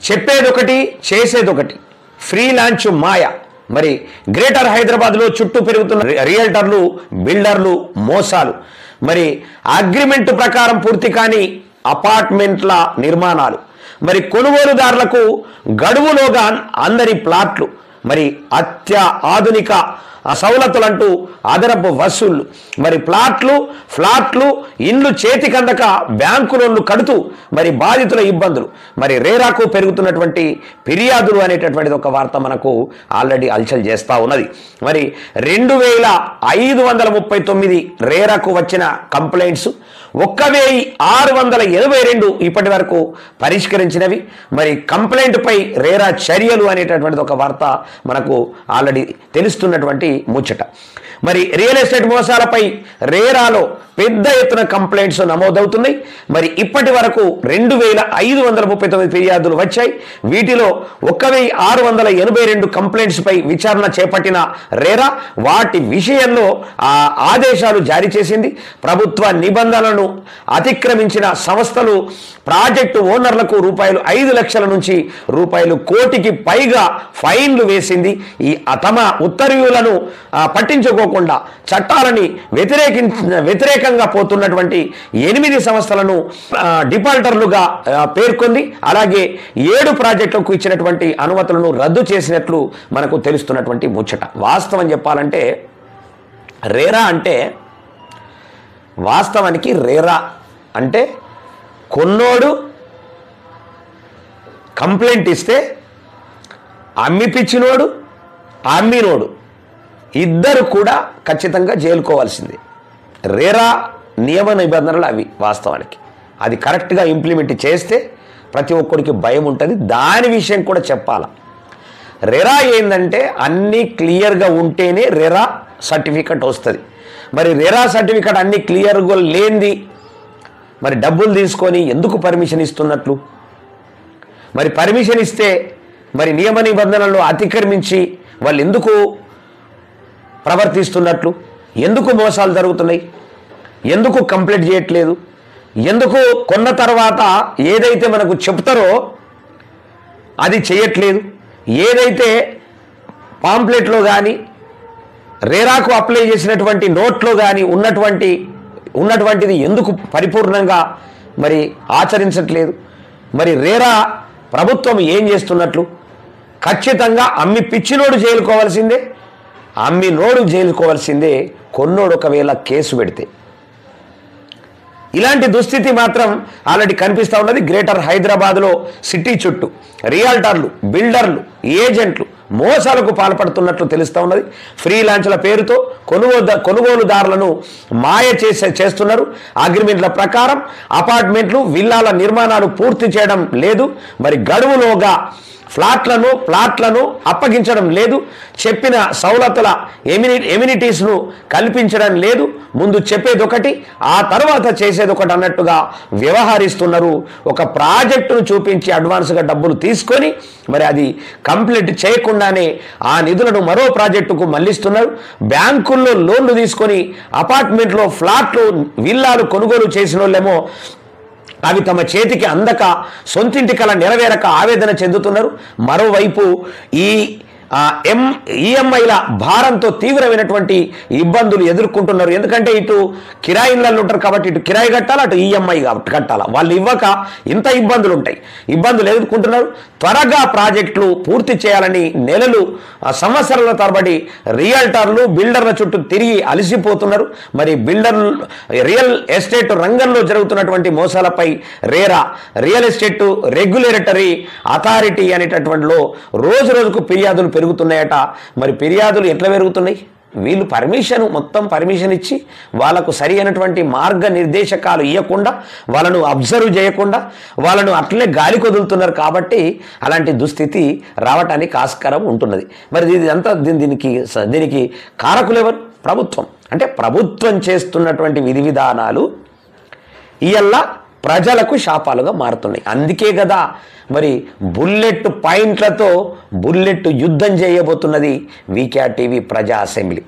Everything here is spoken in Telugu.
చెప్పేదొకటి చేసేదొకటి ఫ్రీ లాంచ్ మాయ. మరి గ్రేటర్ హైదరాబాద్లో చుట్టూ పెరుగుతున్న రియల్టర్లు, బిల్డర్లు మోసాలు, మరి అగ్రిమెంట్ ప్రకారం పూర్తి కాని అపార్ట్మెంట్ల నిర్మాణాలు, మరి కొనుగోలుదారులకు గడువులోగా అందరి ప్లాట్లు, మరి ఆధునిక సౌలతులంటూ అదనపు వసూళ్లు, మరి ఫ్లాట్లు ఇండ్లు చేతికందక బ్యాంకు లోన్లు కడుతూ మరి బాధితుల ఇబ్బందులు, మరి రేరాకు పెరుగుతున్నటువంటి ఫిర్యాదులు అనేటటువంటిది ఒక వార్త మనకు ఆల్రెడీ హల్చల్ చేస్తూ ఉన్నది. మరి 2539 రేరాకు వచ్చిన కంప్లైంట్స్, 1682 ఇప్పటి వరకు పరిష్కరించినవి. మరి కంప్లైంట్ పై రేరా చర్యలు అనేటటువంటిది ఒక వార్త మనకు ఆల్రెడీ తెలుస్తున్నటువంటి ముచ్చట. మరి రియల్ ఎస్టేట్ మోసాలపై రేరాలో పెద్ద ఎత్తున కంప్లైంట్స్ నమోదవుతున్నాయి. మరి ఇప్పటి వరకు 2539 ఫిర్యాదులు వచ్చాయి. వీటిలో 1682 కంప్లైంట్స్ పై విచారణ చేపట్టిన రేరా వాటి విషయంలో ఆదేశాలు జారీ చేసింది. ప్రభుత్వ నిబంధనలను అతిక్రమించిన సంస్థలు ప్రాజెక్టు ఓనర్లకు ₹5 లక్షల నుంచి ₹1 కోటికి పైగా ఫైన్లు వేసింది. ఈ తమ ఉత్తర్వులను పట్టించుకోకుండా చట్టాలని వ్యతిరేకంగా పోతున్నటువంటి 8 సంస్థలను డిఫాల్టర్లుగా పేర్కొంది. అలాగే 7 ప్రాజెక్టులకు ఇచ్చినటువంటి అనుమతులను రద్దు చేసినట్లు మనకు తెలుస్తున్నటువంటి ముచ్చట. వాస్తవం చెప్పాలంటే రేరా అంటే, వాస్తవానికి రేరా అంటే కొన్నోడు కంప్లైంట్ ఇస్తే అమ్మిపిచ్చినోడు అమ్మినోడు ఇద్దరు కూడా ఖచ్చితంగా జైలుకోవాల్సిందే. రేరా నియమ నిబంధనలు అవి. వాస్తవానికి అది కరెక్ట్గా ఇంప్లిమెంట్ చేస్తే ప్రతి ఒక్కరికి భయం ఉంటుంది. దాని విషయం కూడా చెప్పాల. రేరా ఏంటంటే అన్నీ క్లియర్గా ఉంటేనే రేరా సర్టిఫికెట్ వస్తుంది. మరి రేరా సర్టిఫికెట్ అన్నీ క్లియర్గా లేనిది మరి డబ్బులు తీసుకొని ఎందుకు పర్మిషన్ ఇస్తున్నట్లు? మరి పర్మిషన్ ఇస్తే మరి నియమ నిబంధనలను అతిక్రమించి వాళ్ళు ఎందుకు ప్రవర్తిస్తున్నట్లు? ఎందుకు మోసాలు జరుగుతున్నాయి? ఎందుకు కంప్లీట్ చేయట్లేదు? ఎందుకు కొన్న తర్వాత ఏదైతే మనకు చెప్తారో అది చేయట్లేదు? ఏదైతే పాంప్లెట్లో కానీ రేరాకు అప్లై చేసినటువంటి నోట్లో కానీ ఉన్నటువంటిది ఎందుకు పరిపూర్ణంగా మరి ఆచరించట్లేదు? మరి రేరా ప్రభుత్వం ఏం చేస్తున్నట్లు? ఖచ్చితంగా అమ్మి పిచ్చినోడు జైలుకోవాల్సిందే, అమ్మినోడు జైలుకోవాల్సిందే. కొన్నోడు ఒకవేళ కేసు పెడితే ఇలాంటి దుస్థితి మాత్రం ఆల్రెడీ కనిపిస్తూ ఉన్నది. గ్రేటర్ హైదరాబాద్లో సిటీ చుట్టూ రియల్టర్లు, బిల్డర్లు, ఏజెంట్లు మోసాలకు పాల్పడుతున్నట్లు తెలుస్తూ ఉన్నది. ఫ్రీ లాంచ్ల పేరుతో కొనుగోలుదారులను మాయ చేస్తున్నారు. అగ్రిమెంట్ల ప్రకారం అపార్ట్మెంట్లు, విల్లాల నిర్మాణాలు పూర్తి చేయడం లేదు. మరి గడువులోగా ప్లాట్లను అప్పగించడం లేదు. చెప్పిన సౌలతుల ఎమ్యూనిటీస్ను కల్పించడం లేదు. ముందు చెప్పేదొకటి ఆ తర్వాత చేసేదొకటి అన్నట్టుగా వ్యవహరిస్తున్నారు. ఒక ప్రాజెక్టును చూపించి అడ్వాన్స్గా డబ్బులు తీసుకొని మరి అది కంప్లీట్ చేయకుండానే ఆ నిధులను మరో ప్రాజెక్టుకు మళ్లిస్తున్నారు. బ్యాంకుల్లో లోన్లు తీసుకొని అపార్ట్మెంట్లో ఫ్లాట్లు, విల్లాలు కొనుగోలు చేసిన వాళ్ళేమో అవి తమ చేతికి అందక సొంతింటి కల నెరవేరక ఆవేదన చెందుతున్నారు. మరోవైపు ఈ ఈఎంఐల భారంతో తీవ్రమైనటువంటి ఇబ్బందులు ఎదుర్కొంటున్నారు. ఎందుకంటే ఇటు కిరాయిలలో ఉంటారు కాబట్టి ఇటు కిరాయి కట్టాలి, అటు ఈఎంఐ కట్టాలి. వాళ్ళు ఇవ్వక ఇంత ఇబ్బందులు ఉంటాయి. ఇబ్బందులు ఎదుర్కొంటున్నారు. త్వరగా ప్రాజెక్టులు పూర్తి చేయాలని నెలలు, సంవత్సరాల తరబడి రియల్టర్లు, బిల్డర్ల చుట్టూ తిరిగి అలసిపోతున్నారు. మరి రియల్ ఎస్టేట్ రంగంలో జరుగుతున్నటువంటి మోసాలపై RERA, real estate regulatory authority అనేటటువంటిలో రోజు రోజుకు ఫిర్యాదులు పెరుగుతున్నాయట. మరి ఫిర్యాదులు ఎట్లా పెరుగుతున్నాయి? వీళ్ళు మొత్తం పర్మిషన్ ఇచ్చి వాళ్ళకు సరి అయినటువంటి మార్గనిర్దేశకాలు ఇవ్వకుండా, వాళ్ళను అబ్జర్వ్ చేయకుండా వాళ్ళను అట్లనే గాలి కొదులుతున్నారు. కాబట్టి అలాంటి దుస్థితి రావటానికి ఆస్కారం ఉంటున్నది. మరి దీనికి కారకులు ఎవరు? ప్రభుత్వం. అంటే ప్రభుత్వం చేస్తున్నటువంటి విధి విధానాలు ఇయల్ల ప్రజలకు శాపాలుగా మారుతున్నాయి. అందుకే కదా మరి బుల్లెట్ పాయింట్లతో బుల్లెట్ యుద్ధం చేయబోతున్నది వీకేఆర్ టీవీ ప్రజా అసెంబ్లీ.